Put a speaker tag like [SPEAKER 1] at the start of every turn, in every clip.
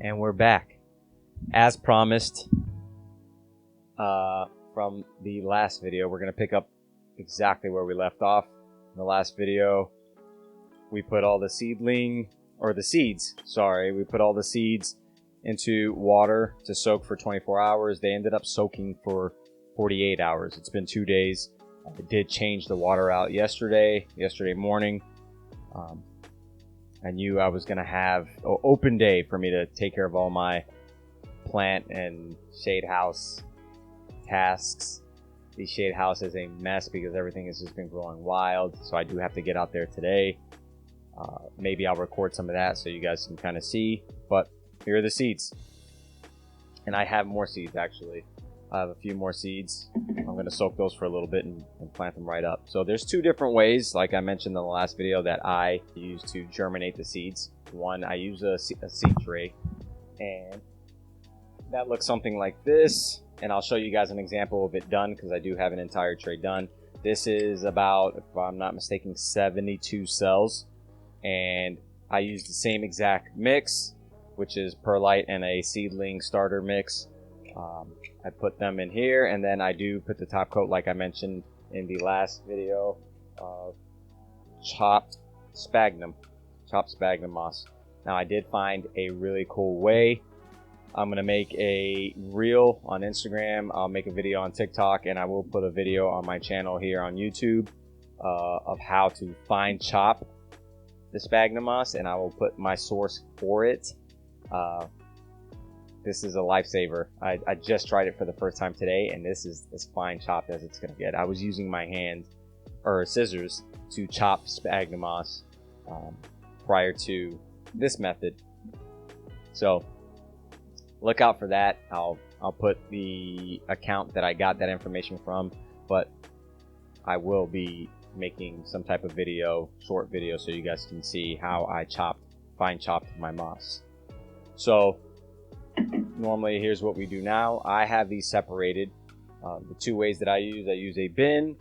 [SPEAKER 1] And we're back. As promised from the last video, we're going to pick up exactly where we left off. In the last video, we put all the seeds, we put all the seeds into water to soak for 24 hours. They ended up soaking for 48 hours. It's been 2 days. I did change the water out yesterday morning. I knew I was going to have an open day for me to take care of all my plant and shade house tasks. The shade house is a mess because everything has just been growing wild. So I do have to get out there today. Maybe I'll record some of that so you guys can kind of see. But here are the seeds. And I have more seeds actually. I have a few more seeds. I'm going to soak those for a little bit and plant them right up. So there's two different ways, like I mentioned in the last video, that I use to germinate the seeds. One, I use a seed tray, and that looks something like this. And I'll show you guys an example of it done because I do have an entire tray done. This is about, if I'm not mistaken, 72 cells. And I use the same exact mix, which is perlite and a seedling starter mix. I put them in here, and then I do put the top coat, like I mentioned in the last video, of chopped sphagnum moss. Now I did find a really cool way. I'm going to make a reel on Instagram. I'll make a video on TikTok, and I will put a video on my channel here on YouTube of how to fine chop the sphagnum moss, and I will put my source for it. This is a lifesaver. I just tried it for the first time today, and this is as fine chopped as it's going to get. I was using my hand, or scissors, to chop sphagnum moss prior to this method. So look out for that. I'll put the account that I got that information from, but I will be making some type of video, short video, so you guys can see how I fine chopped my moss. So normally, here's what we do now. I have these separated. The two ways that I use a bin.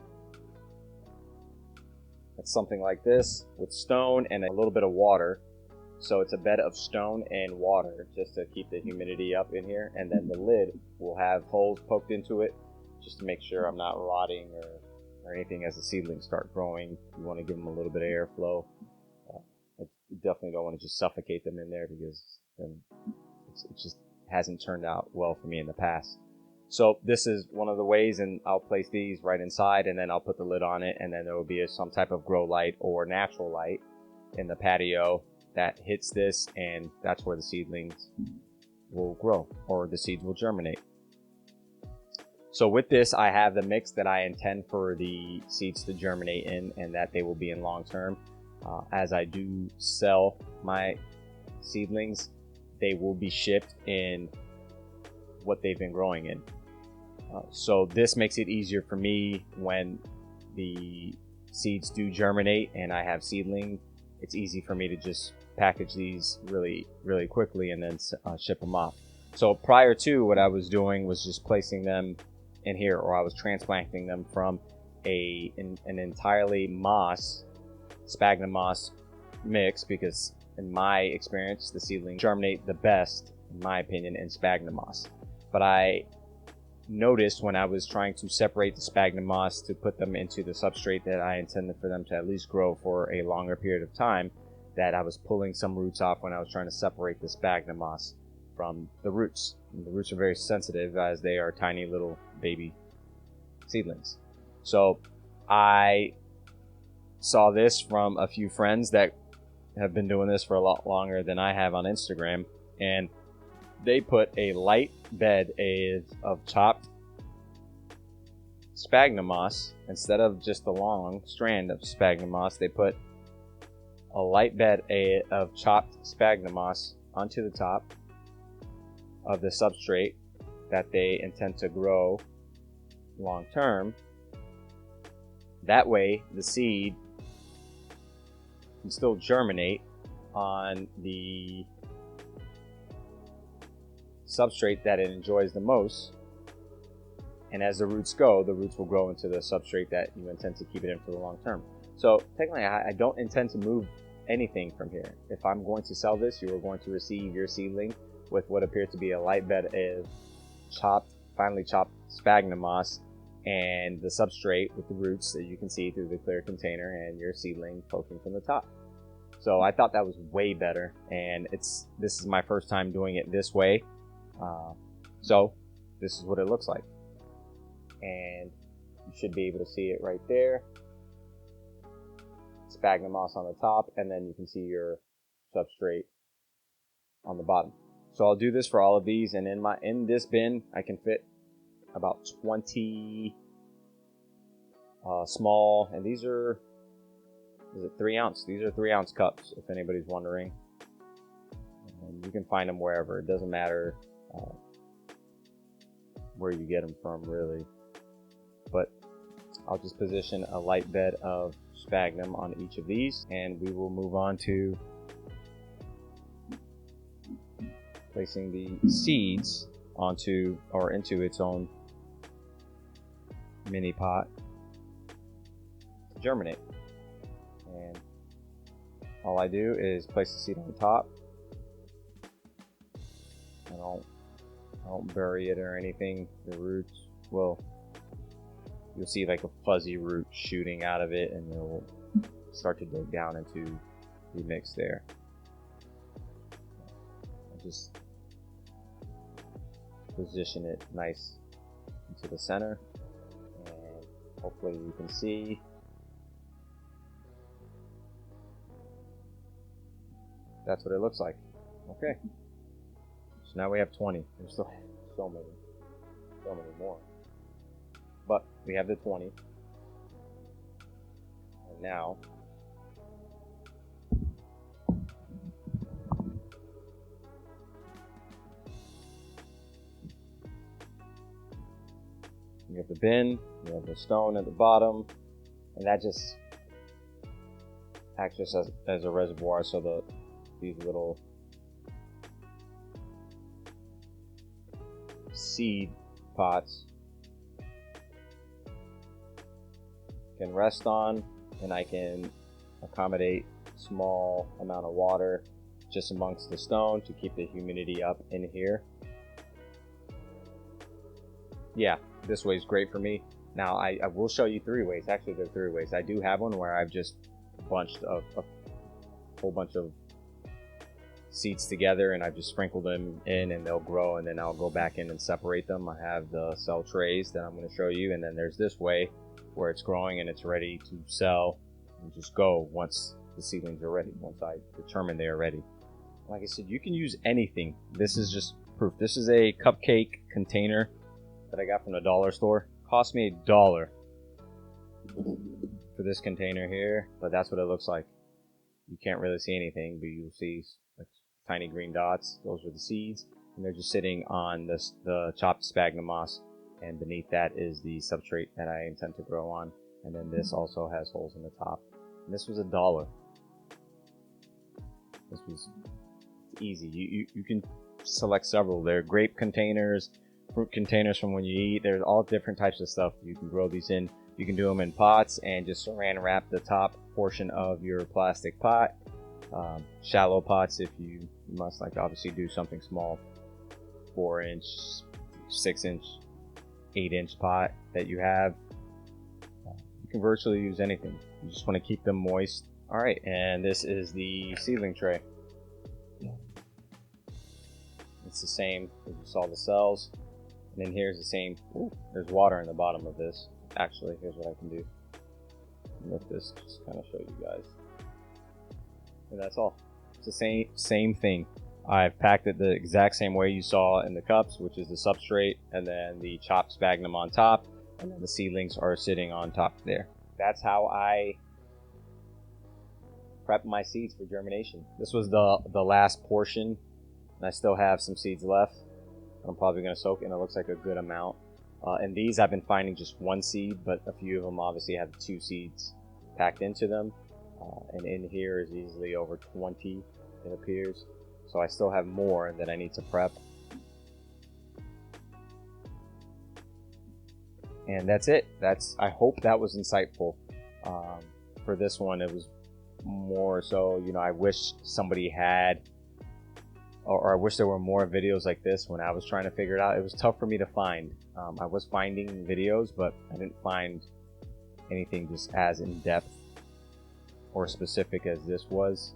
[SPEAKER 1] It's something like this with stone and a little bit of water. So it's a bed of stone and water just to keep the humidity up in here. And then the lid will have holes poked into it just to make sure I'm not rotting or anything as the seedlings start growing. You want to give them a little bit of airflow. You definitely don't want to just suffocate them in there because then it just hasn't turned out well for me in the past. So this is one of the ways, and I'll place these right inside, and then I'll put the lid on it, and then there will be some type of grow light or natural light in the patio that hits this, and that's where the seedlings will grow, or the seeds will germinate. So with this, I have the mix that I intend for the seeds to germinate in, and that they will be in long term. As I do sell my seedlings, they will be shipped in what they've been growing in. So this makes it easier for me when the seeds do germinate and I have seedling. It's easy for me to just package these really quickly and then ship them off. So prior to, what I was doing was just placing them in here, or I was transplanting them from an entirely sphagnum moss mix, because in my experience, the seedlings germinate the best, in my opinion, in sphagnum moss. But I noticed when I was trying to separate the sphagnum moss to put them into the substrate that I intended for them to at least grow for a longer period of time, that I was pulling some roots off when I was trying to separate the sphagnum moss from the roots. And the roots are very sensitive, as they are tiny little baby seedlings. So I saw this from a few friends that have been doing this for a lot longer than I have on Instagram, and they put a light bed of chopped sphagnum moss. Instead of just a long strand of sphagnum moss, they put a light bed of chopped sphagnum moss onto the top of the substrate that they intend to grow long term. That way the seed can still germinate on the substrate that it enjoys the most, and as the roots go, the roots will grow into the substrate that you intend to keep it in for the long term. So technically, I don't intend to move anything from here. If I'm going to sell this, you are going to receive your seedling with what appears to be a light bed of finely chopped sphagnum moss, and the substrate with the roots that you can see through the clear container, and your seedling poking from the top. So I thought that was way better, and this is my first time doing it this way. So this is what it looks like, and you should be able to see it right there. Sphagnum moss on the top, and then you can see your substrate on the bottom. So I'll do this for all of these, and in this bin I can fit about 20 small, and these are, is it 3 ounce? These are 3 ounce cups, if anybody's wondering. And you can find them wherever. It doesn't matter where you get them from, really. But I'll just position a light bed of sphagnum on each of these, and we will move on to placing the seeds into its own mini pot to germinate. And all I do is place the seed on top. I don't bury it or anything. The roots will, you'll see like a fuzzy root shooting out of it, and it'll start to dig down into the mix there. I'll just position it nice into the center, and hopefully you can see that's what it looks like. Okay, so now we have 20. There's still so many more, but we have the 20, and now you have the bin, you have the stone at the bottom, and that just acts just as a reservoir, so these little seed pots can rest on, and I can accommodate small amount of water just amongst the stone to keep the humidity up in here. Yeah, this way is great for me. Now I will show you 3 ways. Actually, there are 3 ways. I do have one where I've just bunched a whole bunch of seeds together, and I've just sprinkled them in, and they'll grow, and then I'll go back in and separate them. I have the cell trays that I'm going to show you, and then there's this way where it's growing and it's ready to sell and just go once the seedlings are ready, once I determine they are ready. Like I said, you can use anything. This is just proof. This is a cupcake container that I got from the dollar store. Cost me $1 for this container here, but that's what it looks like. You can't really see anything, but you'll see like tiny green dots. Those are the seeds, and they're just sitting on the chopped sphagnum moss, and beneath that is the substrate that I intend to grow on. And then this also has holes in the top. And this was $1. This was easy. You can select several. They're grape containers, fruit containers from when you eat. There's all different types of stuff you can grow these in. You can do them in pots and just saran wrap the top portion of your plastic pot. Shallow pots, if you must, like, obviously do something small, 4-inch, 6-inch, 8-inch pot that you have. You can virtually use anything. You just want to keep them moist. All right, and this is the seedling tray. It's the same as you saw the cells. And then here's the same. Ooh, there's water in the bottom of this. Actually, here's what I can do. Lift this, just kind of show you guys. And that's all. It's the same thing. I've packed it the exact same way you saw in the cups, which is the substrate, and then the chopped sphagnum on top, and then the seedlings are sitting on top there. That's how I prep my seeds for germination. This was the last portion, and I still have some seeds left. I'm probably going to soak, and it looks like a good amount. And these I've been finding just 1 seed, but a few of them obviously have 2 seeds packed into them. And in here is easily over 20, it appears. So I still have more that I need to prep. And that's it. I hope that was insightful. For this one, it was more so, I wish somebody had or I wish there were more videos like this when I was trying to figure it out. It was tough for me to find. I was finding videos, but I didn't find anything just as in-depth or specific as this was,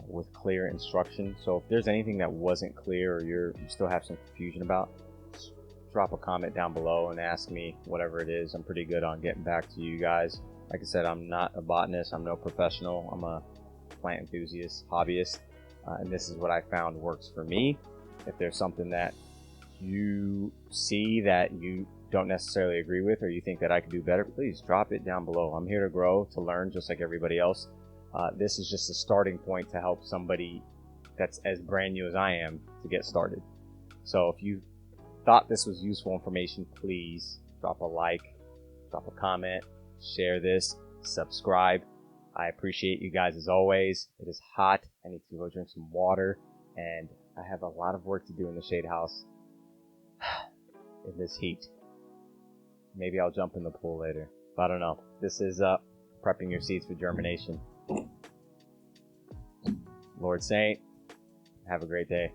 [SPEAKER 1] with clear instruction. So if there's anything that wasn't clear or you still have some confusion about, just drop a comment down below and ask me whatever it is. I'm pretty good on getting back to you guys. Like I said, I'm not a botanist, I'm no professional, I'm a plant enthusiast, hobbyist, and this is what I found works for me. If there's something that you see that you don't necessarily agree with, or you think that I could do better, please drop it down below. I'm here to grow, to learn, just like everybody else. This is just a starting point to help somebody that's as brand new as I am to get started. So if you thought this was useful information, please drop a like, drop a comment, share this, subscribe. I appreciate you guys as always. It is hot. I need to go drink some water, and I have a lot of work to do in the shade house in this heat. Maybe I'll jump in the pool later, but I don't know. This is prepping your seeds for germination. Lord Saint, have a great day.